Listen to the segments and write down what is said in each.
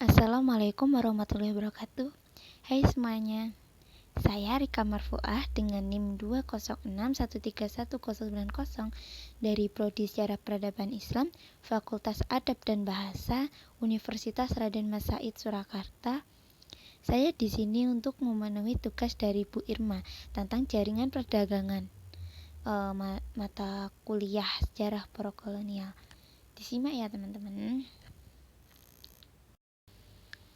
Assalamualaikum warahmatullahi wabarakatuh. Hai semuanya, saya Rika Marfuah dengan NIM 206131090 dari Prodi Sejarah Peradaban Islam, Fakultas Adab dan Bahasa, Universitas Raden Mas Said Surakarta. Saya di sini untuk memenuhi tugas dari Bu Irma tentang jaringan perdagangan, mata kuliah sejarah prokolonial. Disimak ya teman-teman.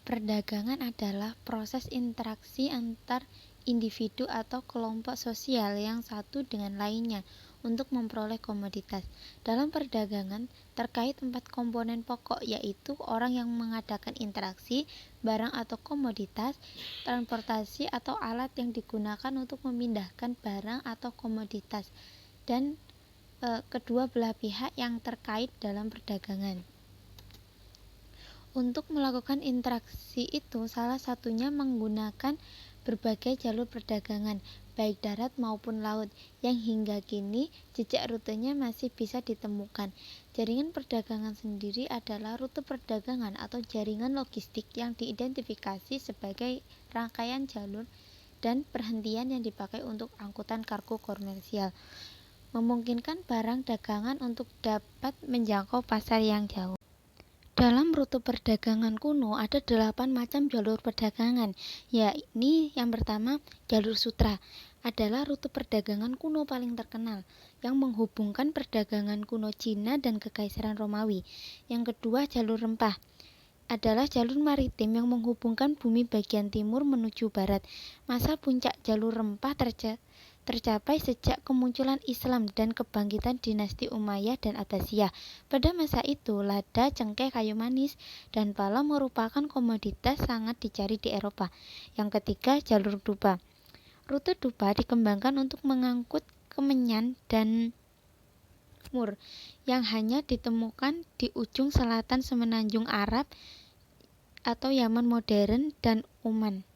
Perdagangan adalah proses interaksi antar individu atau kelompok sosial yang satu dengan lainnya untuk memperoleh komoditas. Dalam perdagangan, terkait 4 komponen pokok, yaitu orang yang mengadakan interaksi, barang atau komoditas, transportasi atau alat yang digunakan untuk memindahkan barang atau komoditas, dan kedua belah pihak yang terkait dalam perdagangan. Untuk melakukan interaksi itu, salah satunya menggunakan berbagai jalur perdagangan, baik darat maupun laut, yang hingga kini jejak rutenya masih bisa ditemukan. Jaringan perdagangan sendiri adalah rute perdagangan atau jaringan logistik yang diidentifikasi sebagai rangkaian jalur dan perhentian yang dipakai untuk angkutan kargo komersial, memungkinkan barang dagangan untuk dapat menjangkau pasar yang jauh. Dalam rute perdagangan kuno ada 8 macam jalur perdagangan, yakni yang pertama, jalur sutra adalah rute perdagangan kuno paling terkenal yang menghubungkan perdagangan kuno Cina dan Kekaisaran Romawi. Yang kedua, jalur rempah adalah jalur maritim yang menghubungkan bumi bagian timur menuju barat. Masa puncak jalur rempah tercapai sejak kemunculan Islam dan kebangkitan dinasti Umayyah dan Abbasiyah. Pada masa itu, lada, cengkeh, kayu manis, dan pala merupakan komoditas sangat dicari di Eropa. Yang ketiga, jalur dupa. Rute dupa dikembangkan untuk mengangkut kemenyan dan mur yang hanya ditemukan di ujung selatan semenanjung Arab atau Yaman modern dan Oman.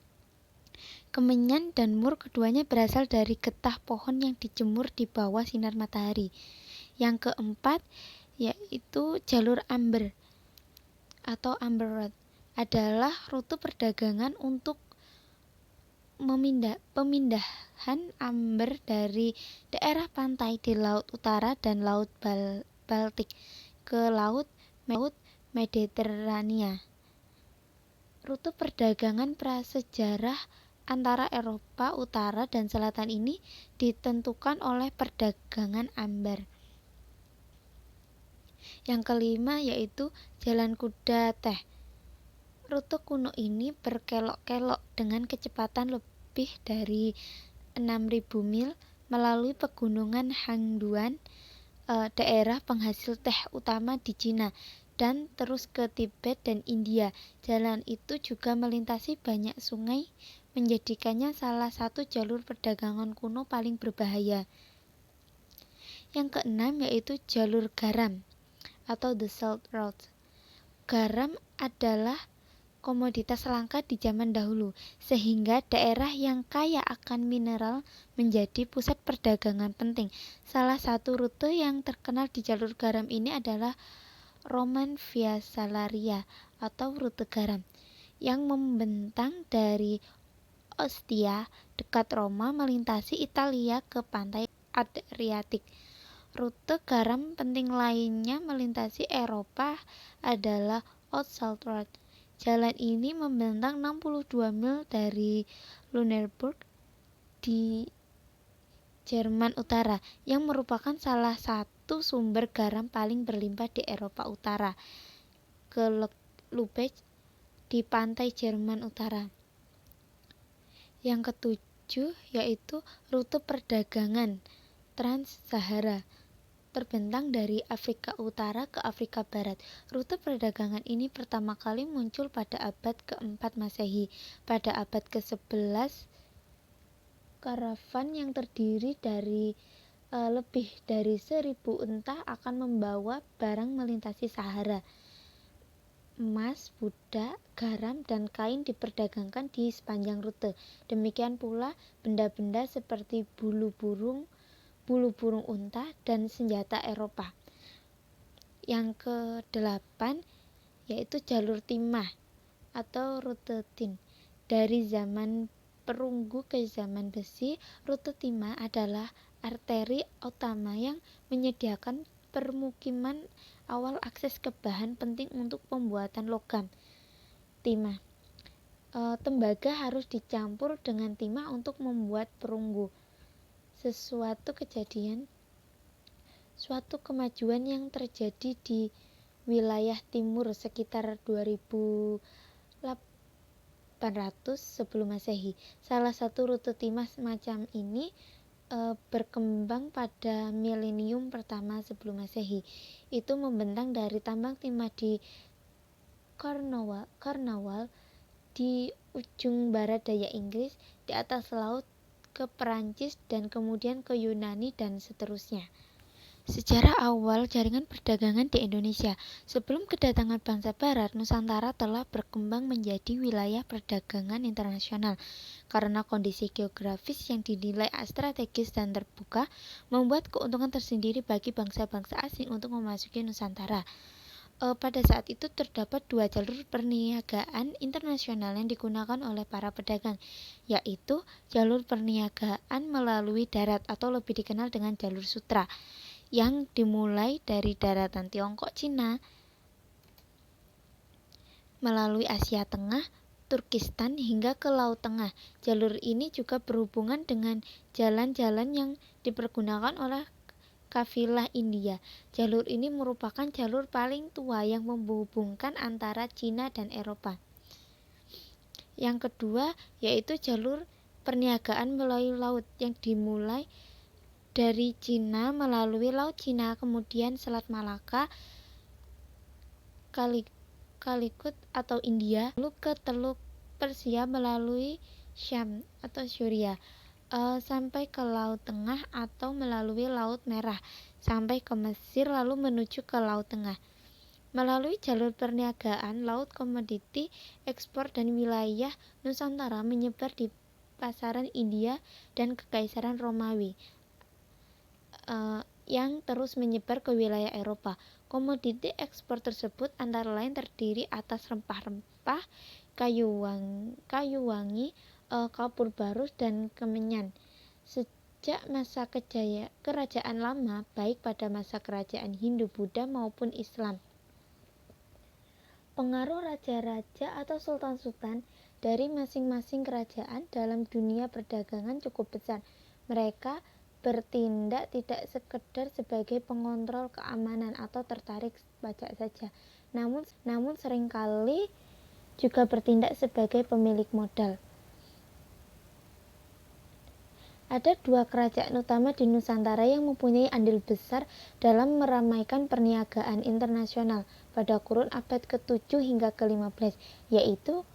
Kemenyan dan mur keduanya berasal dari getah pohon yang dijemur di bawah sinar matahari. Yang keempat, yaitu jalur amber atau Amber Road, adalah rute perdagangan untuk pemindahan amber dari daerah pantai di Laut Utara dan Laut Baltik ke Laut Mediterania. Rute perdagangan prasejarah antara Eropa Utara dan Selatan ini ditentukan oleh perdagangan amber. Yang kelima yaitu jalan kuda teh. Rute kuno ini berkelok-kelok dengan kecepatan lebih dari 6.000 mil melalui pegunungan Hangduan, daerah penghasil teh utama di Cina, dan terus ke Tibet dan India. Jalan itu juga melintasi banyak sungai, menjadikannya salah satu jalur perdagangan kuno paling berbahaya. Yang keenam yaitu jalur garam atau the Silk Road. Garam adalah komoditas langka di zaman dahulu, sehingga daerah yang kaya akan mineral menjadi pusat perdagangan penting. Salah satu rute yang terkenal di jalur garam ini adalah Roman Via Salaria atau rute garam, yang membentang dari Ostia dekat Roma melintasi Italia ke pantai Adriatik. Rute garam penting lainnya melintasi Eropa adalah Old Salt Road. Jalan ini membentang 62 mil dari Lüneburg di Jerman Utara, yang merupakan salah satu sumber garam paling berlimpah di Eropa Utara, ke Lübeck di pantai Jerman Utara. Yang ketujuh yaitu rute perdagangan Trans-Sahara, terbentang dari Afrika Utara ke Afrika Barat. Rute perdagangan ini pertama kali muncul pada abad ke-4 Masehi. Pada abad ke-11, karavan yang terdiri dari lebih dari 1.000 unta akan membawa barang melintasi Sahara. Emas, budak, garam, dan kain diperdagangkan di sepanjang rute. Demikian pula benda-benda seperti bulu burung unta, dan senjata Eropa. Yang ke-8 yaitu jalur timah atau rute tin. Dari zaman perunggu ke zaman besi, rute timah adalah arteri utama yang menyediakan permukiman awal akses ke bahan penting untuk pembuatan logam timah. Tembaga harus dicampur dengan timah untuk membuat perunggu. Suatu kemajuan yang terjadi di wilayah timur sekitar 2800 sebelum Masehi. Salah satu rute timah semacam ini berkembang pada milenium pertama sebelum Masehi. Itu membentang dari tambang timah di Cornwall di ujung barat daya Inggris, di atas laut ke Perancis, dan kemudian ke Yunani, dan seterusnya. Sejarah awal jaringan perdagangan di Indonesia. Sebelum kedatangan bangsa Barat, Nusantara telah berkembang menjadi wilayah perdagangan internasional. Karena kondisi geografis yang dinilai strategis dan terbuka, membuat keuntungan tersendiri bagi bangsa-bangsa asing untuk memasuki Nusantara. Pada saat itu terdapat dua jalur perniagaan internasional yang digunakan oleh para pedagang, yaitu jalur perniagaan melalui darat atau lebih dikenal dengan jalur sutra, yang dimulai dari daratan Tiongkok Cina melalui Asia Tengah, Turkistan hingga ke Laut Tengah. Jalur ini juga berhubungan dengan jalan-jalan yang dipergunakan oleh kafilah India. Jalur ini merupakan jalur paling tua yang menghubungkan antara Cina dan Eropa. Yang kedua yaitu jalur perniagaan melalui laut yang dimulai dari Cina melalui Laut Cina, kemudian Selat Malaka, Calicut atau India, lalu ke Teluk Persia melalui Syam atau Syria, sampai ke Laut Tengah atau melalui Laut Merah, sampai ke Mesir lalu menuju ke Laut Tengah. Melalui jalur perniagaan laut, komoditi ekspor dan wilayah Nusantara menyebar di pasaran India dan Kekaisaran Romawi, yang terus menyebar ke wilayah Eropa. Komoditi ekspor tersebut antara lain terdiri atas rempah-rempah, kayu wangi, kapur barus, dan kemenyan. Sejak masa kerajaan lama, baik pada masa kerajaan Hindu, Buddha maupun Islam, pengaruh raja-raja atau sultan-sultan dari masing-masing kerajaan dalam dunia perdagangan cukup besar. Mereka bertindak tidak sekedar sebagai pengontrol keamanan atau tertarik pajak saja, namun seringkali juga bertindak sebagai pemilik modal. Ada dua kerajaan utama di Nusantara yang mempunyai andil besar dalam meramaikan perniagaan internasional pada kurun abad ke-7 hingga ke-15, yaitu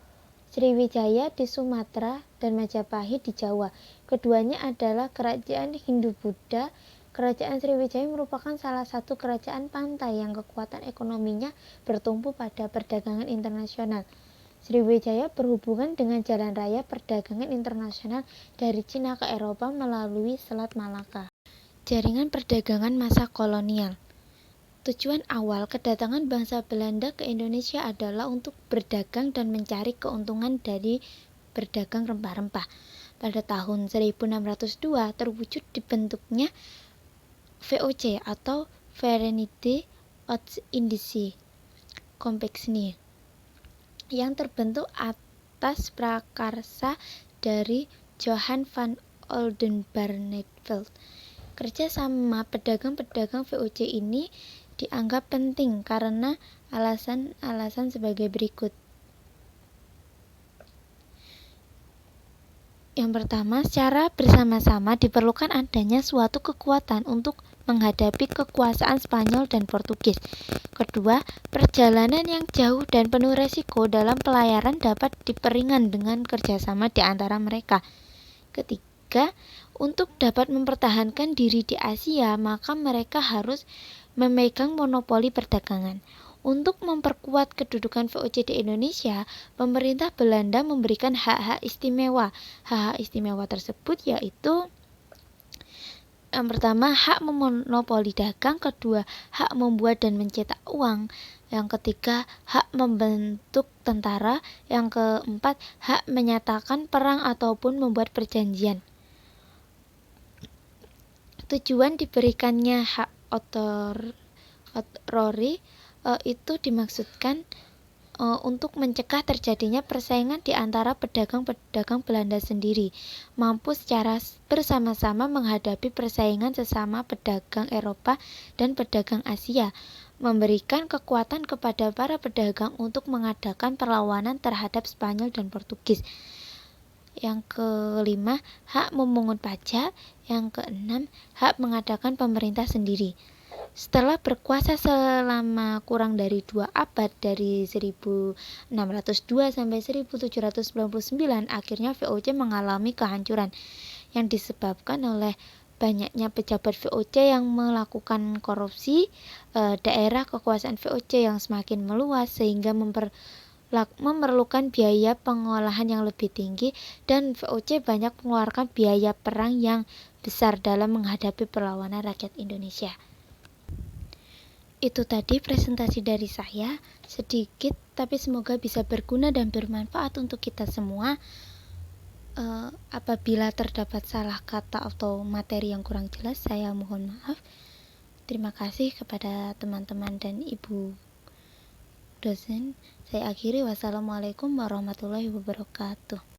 Sriwijaya di Sumatera dan Majapahit di Jawa. Keduanya adalah kerajaan Hindu-Buddha. Kerajaan Sriwijaya merupakan salah satu kerajaan pantai yang kekuatan ekonominya bertumpu pada perdagangan internasional. Sriwijaya berhubungan dengan jalan raya perdagangan internasional dari Cina ke Eropa melalui Selat Malaka. Jaringan perdagangan masa kolonial. Tujuan awal kedatangan bangsa Belanda ke Indonesia adalah untuk berdagang dan mencari keuntungan dari berdagang rempah-rempah. Pada tahun 1602 terwujud dibentuknya VOC atau Verenigde Oost-Indische Compagnie yang terbentuk atas prakarsa dari Johan van Oldenbarnevelt. Kerjasama pedagang-pedagang VOC ini dianggap penting karena alasan-alasan sebagai berikut. Yang pertama, secara bersama-sama diperlukan adanya suatu kekuatan untuk menghadapi kekuasaan Spanyol dan Portugis. Kedua, perjalanan yang jauh dan penuh resiko dalam pelayaran dapat diperingan dengan kerjasama di antara mereka. Ketiga, untuk dapat mempertahankan diri di Asia, maka mereka harus memegang monopoli perdagangan. Untuk memperkuat kedudukan VOC di Indonesia, pemerintah Belanda memberikan hak-hak istimewa. Hak-hak istimewa tersebut yaitu Yang pertama, hak memonopoli dagang. Kedua, hak membuat dan mencetak uang. Yang ketiga, hak membentuk tentara. Yang keempat, hak menyatakan perang ataupun membuat perjanjian. Tujuan diberikannya hak otorori itu dimaksudkan untuk mencegah terjadinya persaingan di antara pedagang-pedagang Belanda sendiri, mampu secara bersama-sama menghadapi persaingan sesama pedagang Eropa dan pedagang Asia, memberikan kekuatan kepada para pedagang untuk mengadakan perlawanan terhadap Spanyol dan Portugis. Yang kelima, hak memungut pajak. Yang keenam, hak mengadakan pemerintah sendiri. Setelah berkuasa selama kurang dari 2 abad, dari 1602 sampai 1799, akhirnya VOC mengalami kehancuran yang disebabkan oleh banyaknya pejabat VOC yang melakukan korupsi, daerah kekuasaan VOC yang semakin meluas sehingga memerlukan biaya pengolahan yang lebih tinggi, dan VOC banyak mengeluarkan biaya perang yang besar dalam menghadapi perlawanan rakyat Indonesia. Itu tadi presentasi dari saya, sedikit tapi semoga bisa berguna dan bermanfaat untuk kita semua. Apabila terdapat salah kata atau materi yang kurang jelas, saya mohon maaf. Terima kasih kepada teman-teman dan ibu dosen. Saya akhiri, wassalamualaikum warahmatullahi wabarakatuh.